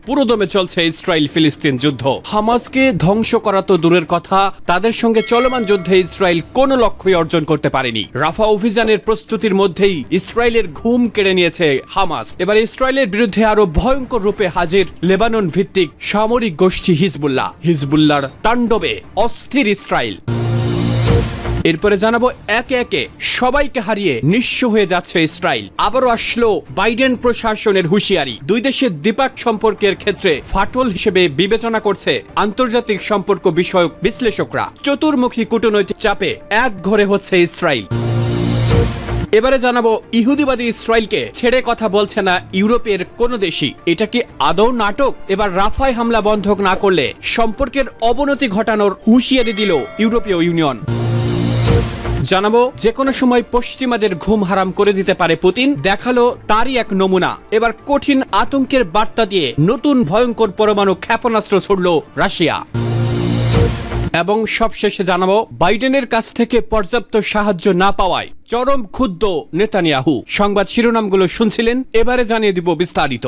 পুরোদমে চলছে ইসরায়েল ফিলিস্তিন যুদ্ধ। হামাসকে ধ্বংস করা তো দূরের কথা, তাদের সঙ্গে চলমান যুদ্ধে ইসরায়েল কোনো লক্ষ্যই অর্জন করতে পারেনি। রাফা অভিযানের প্রস্তুতির মধ্যেই ইসরায়েলের ঘুম কেড়ে নিয়েছে হামাস। এবার ইসরায়েলের বিরুদ্ধে আরো ভয়ঙ্কর রূপে হাজির লেবানন ভিত্তিক সামরিক গোষ্ঠী হিজবুল্লাহ। হিজবুল্লাহর তাণ্ডবে অস্থির ইসরায়েল। এরপরে জানাবো একে একে সবাইকে হারিয়ে নিঃস্ব হয়ে যাচ্ছে ইসরায়েল। আবারও আসলো বাইডেন প্রশাসনের হুঁশিয়ারি। দুই দেশের দ্বিপাক্ষিক সম্পর্কের ক্ষেত্রে ফাটল হিসেবে বিবেচনা করছে আন্তর্জাতিক সম্পর্ক বিষয়ক বিশ্লেষকরা। চতুর্মুখী কূটনৈতিক চাপে এক ঘরে হচ্ছে ইসরায়েল। এবারে জানাবো ইহুদিবাদী ইসরায়েলকে ছেড়ে কথা বলছে না ইউরোপের কোনো দেশই। এটা কি আদৌ নাটক? এবার রাফায় হামলা বন্ধ না করলে সম্পর্কের অবনতি ঘটানোর হুঁশিয়ারি দিল ইউরোপীয় ইউনিয়ন। জানাবো যে কোনো সময় পশ্চিমাদের ঘুম হারাম করে দিতে পারে পুতিন, দেখালো তারই এক নমুনা। এবার কঠিন আতঙ্কের বার্তা দিয়ে নতুন ভয়ঙ্কর পরমাণু ক্ষেপণাস্ত্র ছুড়ল রাশিয়া। এবং সবশেষে জানাবো বাইডেনের কাছ থেকে পর্যাপ্ত সাহায্য না পাওয়ায় চরম ক্ষুব্ধ নেতানিয়াহু। সংবাদ শিরোনামগুলো শুনছিলেন, এবারে জানিয়ে দিব বিস্তারিত।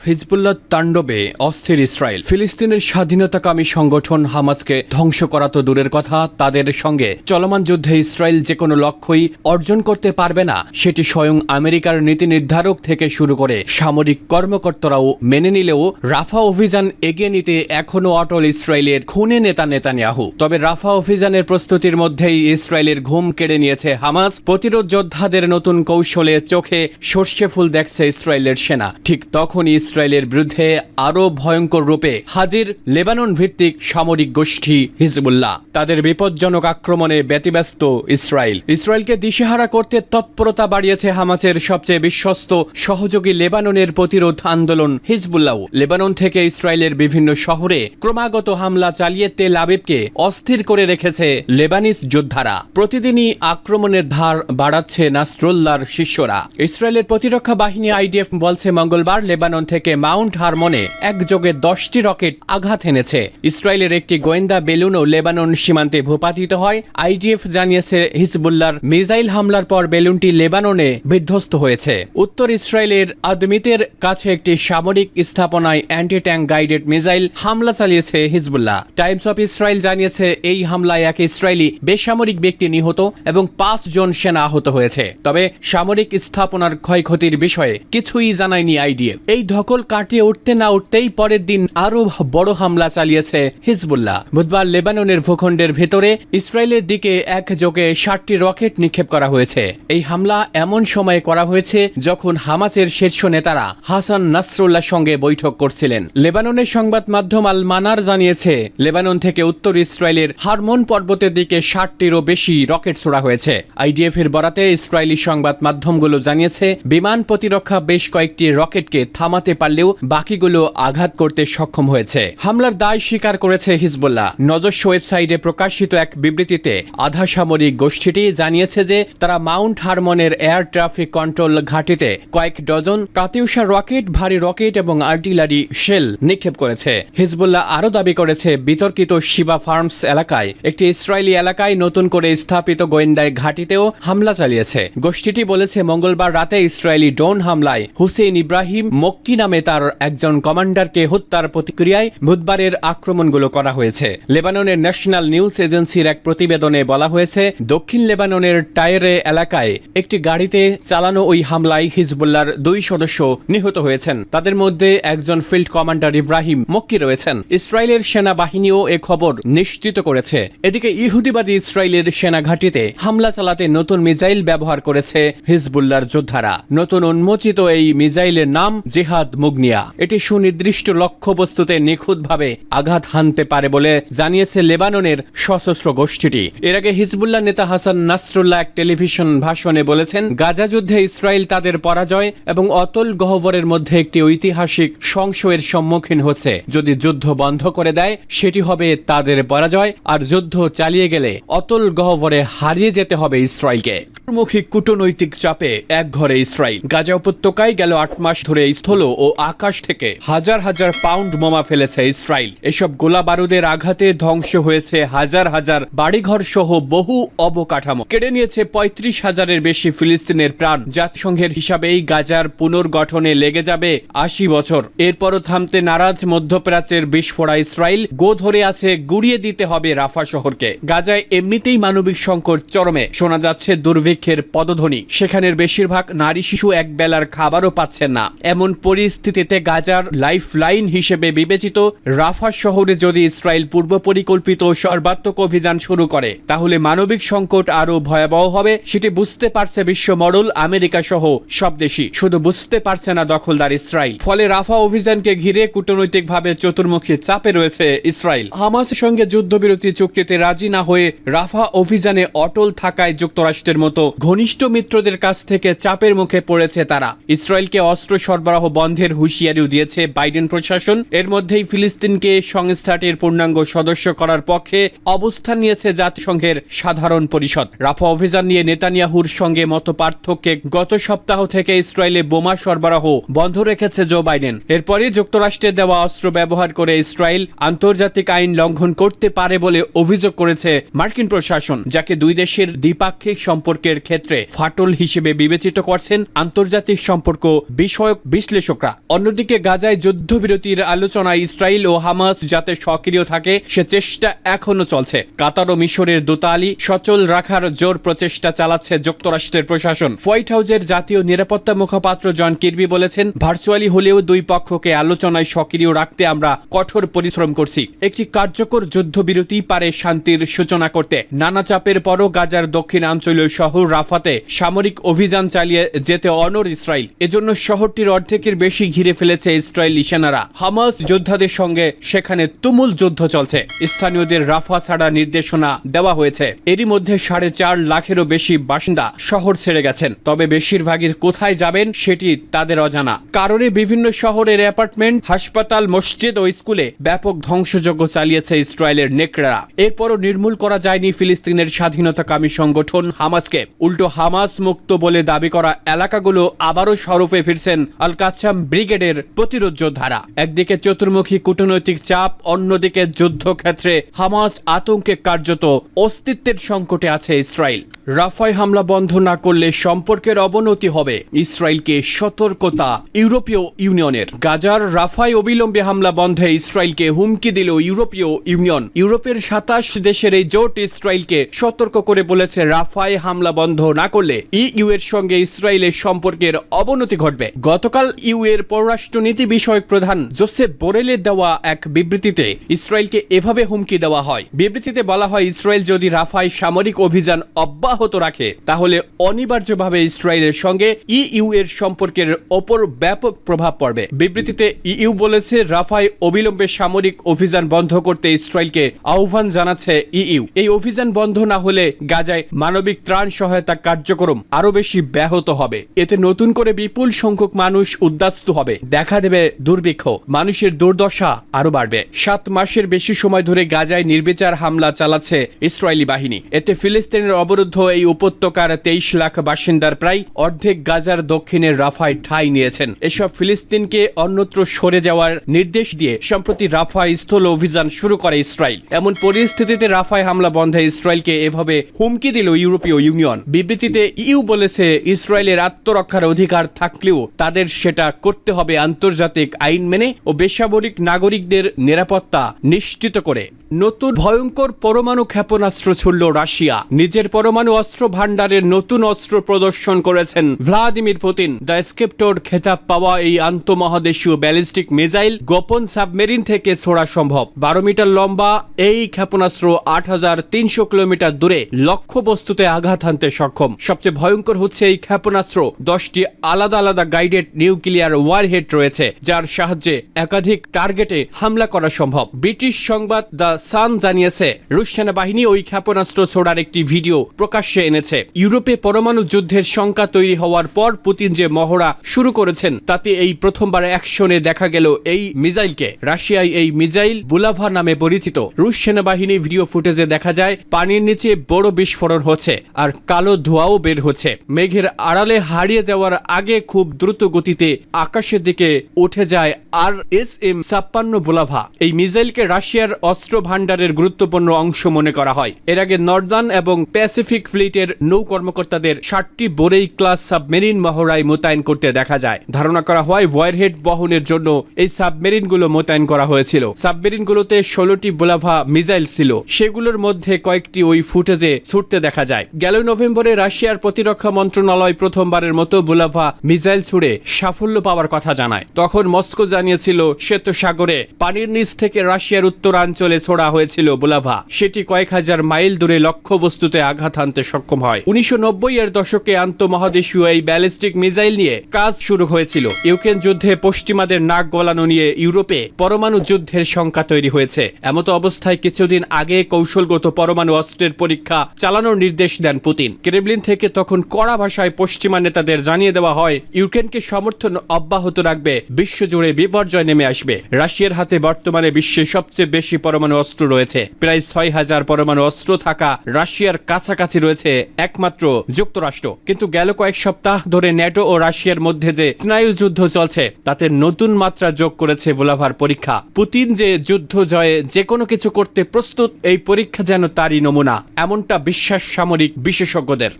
হিজবুল্লাহ তাণ্ডবে অস্থির ইসরায়েল। ফিলিস্তিনের স্বাধীনতাকামী সংগঠন হামাসকে ধ্বংস করা তো দূরের কথা, তাদের সঙ্গে চলমান যুদ্ধে ইসরায়েল যে কোনো লক্ষ্যই অর্জন করতে পারবে না সেটি স্বয়ং আমেরিকার নীতি নির্ধারক থেকে শুরু করে সামরিক কর্মকর্তারাও মেনে নিলেও রাফা অভিযান এগিয়ে নিতে এখনও অটল ইসরায়েলের খুনে নেতা নেতানিয়াহু। তবে রাফা অভিযানের প্রস্তুতির মধ্যেই ইসরায়েলের ঘুম কেড়ে নিয়েছে হামাস। প্রতিরোধ যোদ্ধাদের নতুন কৌশলে চোখে সর্ষে ফুল দেখছে ইসরায়েলের সেনা। ঠিক তখনই ইসরায়েলের বিরুদ্ধে আরো ভয়ঙ্কর রূপে হাজির লেবানন ভিত্তিক সামরিক গোষ্ঠী হিজবুল্লাহ। তাদের বিপজ্জনক আক্রমণে ব্যতিব্যস্ত ইসরায়েলকে দিশেহারা করতে তৎপরতা বাড়িয়েছে হামাসের সবচেয়ে বিশ্বস্ত সহযোগী লেবাননের প্রতিরোধ আন্দোলন হিজবুল্লাহ। লেবানন থেকে ইসরায়েলের বিভিন্ন শহরে ক্রমাগত হামলা চালিয়ে তেল আবিবকে অস্থির করে রেখেছে লেবানিজ যোদ্ধারা। প্রতিদিনই আক্রমণের ধার বাড়াচ্ছে নাসরুল্লাহর শিষ্যরা। ইসরায়েলের প্রতিরক্ষা বাহিনী আইডিএফ বলছে মঙ্গলবার লেবানন থেকে মাউন্ট হারমনে একযোগে 10টি রকেট আঘাত এনেছে। ইসরায়েলের একটি গোয়েন্দা বেলুনও লেবানন সীমান্তে ভূপাতিত হয়। আইডিএফ জানিয়েছে হিজবুল্লাহর মিসাইল হামলার পর বেলুনটি লেবাননে বিধ্বস্ত হয়েছে। উত্তর ইসরায়েলের আদমিতের কাছে একটি সামরিক স্থাপনায় অ্যান্টি ট্যাঙ্ক গাইডেড মিসাইল হামলা চালিয়েছে হিজবুল্লাহ। টাইমস অফ ইসরায়েল জানিয়েছে এই হামলায় এক ইসরায়েলি বেসামরিক ব্যক্তি নিহত এবং 5 জন সেনা আহত হয়েছে। তবে সামরিক স্থাপনার ক্ষয়ক্ষতির বিষয়ে কিছুই জানায়নি আইডিএফ। এই ধকল কাটিয়ে উঠতে না উঠতেই পরের দিন আরো বড় হামলা চালিয়েছে হিজবুল্লাহ। বুধবার লেবাননের ভূখণ্ডের ভেতরে ইসরায়েলের দিকে একযোগে 60টি রকেট নিক্ষেপ করা হয়েছে। এই হামলা এমন সময়ে করা হয়েছে যখন হামাসের শীর্ষ নেতারা হাসান নাসরুল্লাহর সঙ্গে বৈঠক করছিলেন। লেবাননের সংবাদ মাধ্যম আল মানার জানিয়েছে লেবানন থেকে উত্তর ইসরায়েলের হারমোন পর্বতের দিকে 60টিরও বেশি রকেট ছোড়া হয়েছে। আইডিএফ এর বরাতে ইসরায়েলি সংবাদ মাধ্যমগুলো জানিয়েছে বিমান প্রতিরক্ষা বেশ কয়েকটি রকেটকে থামাতে পারলেও বাকিগুলো আঘাত করতে সক্ষম হয়েছে। হামলার দায় স্বীকার করেছে হিজবুল্লাহ। নিজস্ব ওয়েবসাইটে প্রকাশিত এক বিবৃতিতে আধা সামরিক গোষ্ঠীটি জানিয়েছে যে তারা মাউন্ট হারমনের এয়ার ট্রাফিক কন্ট্রোল ঘাঁটিতে কয়েক ডজন কাতিউষা রকেট, ভারী রকেট এবং আর্টিলারি শেল নিক্ষেপ করেছে। হিজবুল্লাহ আরও দাবি করেছে বিতর্কিত শিবা ফার্মস এলাকায় একটি ইসরায়েলি এলাকায় নতুন করে স্থাপিত গোয়েন্দায় ঘাঁটিতেও হামলা চালিয়েছে। গোষ্ঠীটি বলেছে মঙ্গলবার রাতে ইসরায়েলি ড্রোন হামলায় হুসেইন ইব্রাহিম মক্কি নামে তার একজন কমান্ডারকে হত্যার প্রতিক্রিয়ায় বুধবারের আক্রমণগুলো করা হয়েছে। লেবাননের ন্যাশনাল নিউজ এজেন্সির এক প্রতিবেদনে বলা হয়েছে দক্ষিণ লেবাননের টায়েরে এলাকায় একটি গাড়িতে চালানো ওই হামলায় হিজবুল্লাহর 2 সদস্য নিহত হয়েছেন। তাদের মধ্যে একজন ফিল্ড কমান্ডার ইব্রাহিম মক্কি রয়েছেন। ইসরায়েলের সেনাবাহিনীও এ খবর নিশ্চিত করেছে। এদিকে ইহুদিবাদী ইসরায়েলের সেনা ঘাঁটিতে হামলা চালাতে নতুন মিসাইল ব্যবহার করেছে হিজবুল্লাহর যোদ্ধারা। নতুন উন্মোচিত এই মিসাইলের নাম জিহাদ মুগনিয়া। এটি সুনির্দিষ্ট লক্ষ্যবস্তুতে নিখুঁতভাবে আঘাত হানতে পারে বলে জানিয়েছে লেবাননের সশস্ত্র গোষ্ঠীটি। এর আগে হিজবুল্লাহ নেতা হাসান নাসরুল্লাহ এক টেলিভিশন ভাষণে বলেছেন গাজা যুদ্ধে ইসরায়েল তাদের পরাজয় এবং অতল গহ্বরের মধ্যে একটি ঐতিহাসিক সংশয়ের সম্মুখীন হচ্ছে। যদি যুদ্ধ বন্ধ করে দেয় সেটি হবে তাদের পরাজয়, আর যুদ্ধ চালিয়ে গেলে অতল গহ্বরে হারিয়ে যেতে হবে ইসরায়েলকে। মুখী কূটনৈতিক চাপে এক ঘরে ইসরায়েল। গাজা উপত্যকায় গেল 8 মাস ধরে স্থল ও ও আকাশ থেকে হাজার হাজার পাউন্ড বোমা ফেলেছে ইসরায়েল। এসব গোলা বারুদের আঘাতে ধ্বংস হয়েছে হাজার হাজার বাড়িঘর সহ বহু অবকাঠামো, কেড়ে নিয়েছে ৩৫,০০০-এর বেশি ফিলিস্তিনের প্রাণ। জাতিসংঘের হিসাবেই গাজার পুনর্গঠনে লেগে যাবে ৮০ বছর। এরপরও থামতে নারাজ মধ্যপ্রাচ্যের বিস্ফোরা ইসরায়েল গো ধরে আছে গুড়িয়ে দিতে হবে রাফা শহরকে। গাজায় এমনিতেই মানবিক সংকট চরমে, শোনা যাচ্ছে দুর্ভিক্ষের পদধ্বনি। সেখানের বেশিরভাগ নারী শিশু এক বেলার খাবারও পাচ্ছেন না। এমন পরিস্থিতিতে গাজার লাইফ লাইন হিসেবে বিবেচিত রাফা শহরে যদি ইসরায়েল পূর্ব পরিকল্পিত সর্বাত্মক অভিযান শুরু করে, তাহলে মানবিক সংকট আরো ভয়াবহ হবে। সেটি বুঝতে পারছে বিশ্ব মডেল আমেরিকা সহ সব দেশই, শুধু বুঝতে পারছে না দখলদার ইসরায়েল। ফলে রাফা অভিযানকে ঘিরে কূটনৈতিকভাবে চতুর্মুখী চাপে রয়েছে ইসরায়েল। হামাসের সঙ্গে যুদ্ধবিরতি চুক্তিতে রাজি না হয়ে রাফা অভিযানে অটল থাকায় যুক্তরাষ্ট্রের মতো ঘনিষ্ঠ মিত্রদের কাছ থেকে চাপের মুখে পড়েছে তারা। ইসরায়েলকে অস্ত্র সরবরাহ বন্ধের হুঁশিয়ারিও দিয়েছে বাইডেন প্রশাসন। এর মধ্যেই ফিলিস্তিনকে সংস্থাটির পূর্ণাঙ্গ সদস্য করার পক্ষে অবস্থান নিয়েছে জাতিসংঘের সাধারণ পরিষদ। রাফা অভিযান নিয়ে নেতানিয়াহুর সঙ্গে মতপার্থক্যে গত সপ্তাহ থেকে ইসরায়েলে বোমা সরবরাহ বন্ধ রেখেছে জো বাইডেন। এরপরই যুক্তরাষ্ট্রের দেওয়া অস্ত্র ব্যবহার করে ইসরায়েল আন্তর্জাতিক আইন লঙ্ঘন করতে পারে বলে অভিযোগ করেছে মার্কিন প্রশাসন, যাকে দুই দেশের দ্বিপাক্ষিক সম্পর্কের ক্ষেত্রে ফাটল হিসেবে বিবেচিত করছেন আন্তর্জাতিক সম্পর্ক বিষয়ক বিশ্লেষকরা। অন্যদিকে গাজায় যুদ্ধবিরতির আলোচনায় ইসরায়েল ও হামাস যাতে সক্রিয় থাকে সে চেষ্টা এখনো চলছে। কাতার ও মিশরের দূতালি সচল রাখার জোর প্রচেষ্টা চালাচ্ছে যুক্তরাষ্ট্রের প্রশাসন। হোয়াইট হাউসের জাতীয় নিরাপত্তা মুখপাত্র জন কির্বি বলেছেন, ভার্চুয়ালি হলেও দুই পক্ষকে আলোচনায় সক্রিয় রাখতে আমরা কঠোর পরিশ্রম করছি। একটি কার্যকর যুদ্ধবিরতি পারে শান্তির সূচনা করতে। নানা চাপের পরও গাজার দক্ষিণাঞ্চলীয় শহর রাফাতে সামরিক অভিযান চালিয়ে যেতে অনড় ইসরায়েল। এজন্য শহরটির অর্ধেকের বেশি ঘিরে ফেলেছে ইসরায়েলি সেনারা। হামাস যোদ্ধাদের সঙ্গে সেখানে তুমুল যুদ্ধ চলছে। স্থানীয়দের রাফা ছাড়া নির্দেশনা দেওয়া হয়েছে। এরই মধ্যে 4.5 লাখেরও বেশি বাসিন্দা শহর ছেড়ে গেছেন। তবে বেশিরভাগই কোথায় যাবেন সেটি তাদের অজানা। কারণে বিভিন্ন শহরের অ্যাপার্টমেন্ট, হাসপাতাল, মসজিদ ও স্কুলে ব্যাপক ধ্বংসযজ্ঞ চালিয়েছে ইসরায়েলের নেকড়েরা। এরপরও নির্মূল করা যায়নি ফিলিস্তিনের স্বাধীনতাকামী সংগঠন হামাসকে। উল্টো হামাস মুক্ত বলে দাবি করা এলাকাগুলো আবারও সরফে ফিরছেন আল কাসাম ব্রিগেডের প্রতিরোধ যোদ্ধারা। একদিকে চতুর্মুখী কূটনৈতিক চাপ, অন্যদিকে যুদ্ধক্ষেত্রে হামাস আতঙ্কে কার্যত অস্তিত্বের সংকটে আছে ইসরায়েল। রাফায় হামলা বন্ধ না করলে সম্পর্কের অবনতি হবে, ইসরায়েলকে সতর্কতা ইউরোপীয় ইউনিয়নের। গাজার রাফায় অবিলম্বে হামলা বন্ধে ইসরায়েলকে হুমকি দিল ইউরোপীয় ইউনিয়ন। ইউরোপের 27 দেশের এই জোট ইসরায়েলকে সতর্ক করে বলেছে, রাফায় হামলা বন্ধ না করলে ইইউ এর সঙ্গে ইসরায়েলের সম্পর্কের অবনতি ঘটবে। গতকাল ইউ এর পররাষ্ট্রনীতি বিষয়ক প্রধান জোসেফ বোরেলের দেওয়া এক বিবৃতিতে ইসরায়েলকে এভাবে হুমকি দেওয়া হয়। বিবৃতিতে বলা হয়, ইসরায়েল যদি রাফায় সামরিক অভিযান অব্যাহত রাখে তাহলে অনিবার্যভাবে ইসরায়েলের সঙ্গে ইইউ এর সম্পর্কের ওপর ব্যাপক প্রভাব পড়বে। বিবৃতিতে ইইউ বলেছে, রাফায় অবিলম্বে সামরিক অভিযান বন্ধ করতে ইসরায়েলকে আহ্বান জানাচ্ছে ইইউ। এই অভিযান বন্ধ না হলে গাজায় মানবিক ত্রাণ সহায়তা কার্যক্রম আরো বেশি ব্যাহত হবে। এতে নতুন করে বিপুল সংখ্যক মানুষ উদ্বাস্তু হবে, দেখা দেবে দুর্ভিক্ষ, মানুষের দুর্দশা আরো বাড়বে। 7 মাসের বেশি সময় ধরে গাজায় নির্বিচার হামলা চালাচ্ছে ইসরায়েলি বাহিনী। এতে ফিলিস্তিনের অবরুদ্ধ এই উপত্যকার 23 লাখ বাসিন্দার প্রায় অর্ধেক গাজার দক্ষিণের রাফায় ঠাঁই নিয়েছেন। এসব ফিলিস্তিনকে অন্যত্র সরে যাওয়ার নির্দেশ দিয়ে সম্প্রতি রাফায় স্থল অভিযান শুরু করে ইসরায়েল। এমন পরিস্থিতিতে রাফায় হামলা বন্ধে ইসরায়েলকে এভাবে হুমকি দিল ইউরোপীয় ইউনিয়ন। বিবৃতিতে ইইউ বলেছে, ইসরায়েলের আত্মরক্ষার অধিকার থাকলেও তাদের সেটা করতে হবে আন্তর্জাতিক আইন মেনে ও বেসামরিক নাগরিকদের নিরাপত্তা নিশ্চিত করে। নতুন ভয়ঙ্কর পরমাণু ক্ষেপণাস্ত্র ছুড়ল রাশিয়া। নিজের পরমাণু অস্ত্র ভান্ডারের নতুন অস্ত্র প্রদর্শন করেছেন ভ্লাদিমির পুতিন। দ্য স্কেপ্টর খেতাব পাওয়া এই আন্তঃমহাদেশীয় ব্যালিস্টিক মিসাইল গোপন সাবমেরিন থেকে ছোড়া সম্ভব। 12 মিটার লম্বা এই ক্ষেপণাস্ত্র 8300 কিলোমিটার দূরে লক্ষ্যবস্তুতে আঘাত হানতে সক্ষম। সবচেয়ে ভয়ঙ্কর হচ্ছে এই ক্ষেপণাস্ত্র 10টি আলাদা আলাদা গাইডেড নিউক্লিয়ার ওয়ারহেড রয়েছে, যার সাহায্যে একাধিক টার্গেটে হামলা করা সম্ভব। ব্রিটিশ সংবাদ দ্য সান জানিয়েছে, রুশ সেনাবাহিনী ওই ক্ষেপণাস্ত্র ছোড়ার একটি ভিডিও প্রকাশ্যে এনেছে। ইউরোপে পরমাণু যুদ্ধের শঙ্কা তৈরি হওয়ার পর পুতিন যে মহড়া শুরু করেছেন তাতে এই প্রথমবার অ্যাকশনে দেখা গেল এই মিসাইলকে। রাশিয়ায় এই মিসাইল বুলাভা নামে পরিচিত। রুশ সেনাবাহিনী ভিডিও ফুটেজে দেখা যায় পানির নিচে বড় বিস্ফোরণ হচ্ছে আর কালো ধোঁয়াও বের হচ্ছে। মেঘের আড়ালে হারিয়ে যাওয়ার আগে খুব দ্রুত গতিতে আকাশের দিকে উঠে যায় RM-56 বুলাভা। এই মিসাইলকে রাশিয়ার অস্ত্র ভাণ্ডারের গুরুত্বপূর্ণ অংশ মনে করা হয়। এর আগে নর্দার্ন এবং প্যাসিফিক ফ্লিটের নৌ কর্মকর্তাদের 7টি বোরেই ক্লাস সাবমেরিন মহড়ায় মোতায়েন করতে দেখা যায়। ধারণা করা হয় ওয়ারহেড বহনের জন্য এই সাবমেরিনগুলো মোতায়েন করা হয়েছিল। সাবমেরিনগুলোতে 16টি বুলাভা মিসাইল ছিল, সেগুলোর মধ্যে কয়েকটি ওই ফুটেজে ছুটতে দেখা যায়। গেল নভেম্বরে রাশিয়ার প্রতিরক্ষা মন্ত্রণালয় প্রথমবারের মতো বুলাভা মিসাইল ছুড়ে সাফল্য পাওয়ার কথা জানায়। তখন মস্কো জানিয়েছিল শ্বেত সাগরে পানির নিচ থেকে রাশিয়ার উত্তরাঞ্চলে ছোড়া হয়েছিল বুলাভা। সেটি কয়েক হাজার মাইল দূরে লক্ষ্যবস্তুতে আঘাত হানতে সক্ষম হয়। 1990 এর দশকে আন্তঃমহাদেশীয় এই ব্যালিস্টিক মিসাইল নিয়ে কাজ শুরু হয়েছিল। ইউক্রেন যুদ্ধে পশ্চিমাদের নাক গলানো নিয়ে ইউরোপে পরমাণু যুদ্ধের শঙ্কা তৈরি হয়েছে। এমত অবস্থায় কিছুদিন আগে কৌশলগত পরমাণু অস্ত্রের পরীক্ষা চালানোর নির্দেশ দেন পুতিন। ক্রেমলিন থেকে তখন কড়া ভাষায় পশ্চিমা নেতাদের জানিয়ে দেওয়া হয় ইউক্রেনকে সমর্থন অব্যাহত রাখবে, বিশ্বজুড়ে বিপর্যয় নেমে আসবে। রাশিয়ার হাতে বর্তমানে বিশ্বের সবচেয়ে বেশি পরমাণু অস্ত্র রয়েছে। প্রায় 6000 পরমাণু অস্ত্র থাকা রাশিয়ার কাছাকাছি রয়েছে একমাত্র যুক্তরাষ্ট্র। কিন্তু গেল কয়েক সপ্তাহ ধরে ন্যাটো ও রাশিয়ার মধ্যে যে স্নায়ুযুদ্ধ চলছে তাতে নতুন মাত্রা যোগ করেছে বুলাভার পরীক্ষা। পুতিন যে যুদ্ধ জয়ে যে কোনো কিছু করতে প্রস্তুত, এই পরীক্ষা যেন তারই নমুনা, এমনটা বিশ্বাস সামরিক বিশেষজ্ঞদের।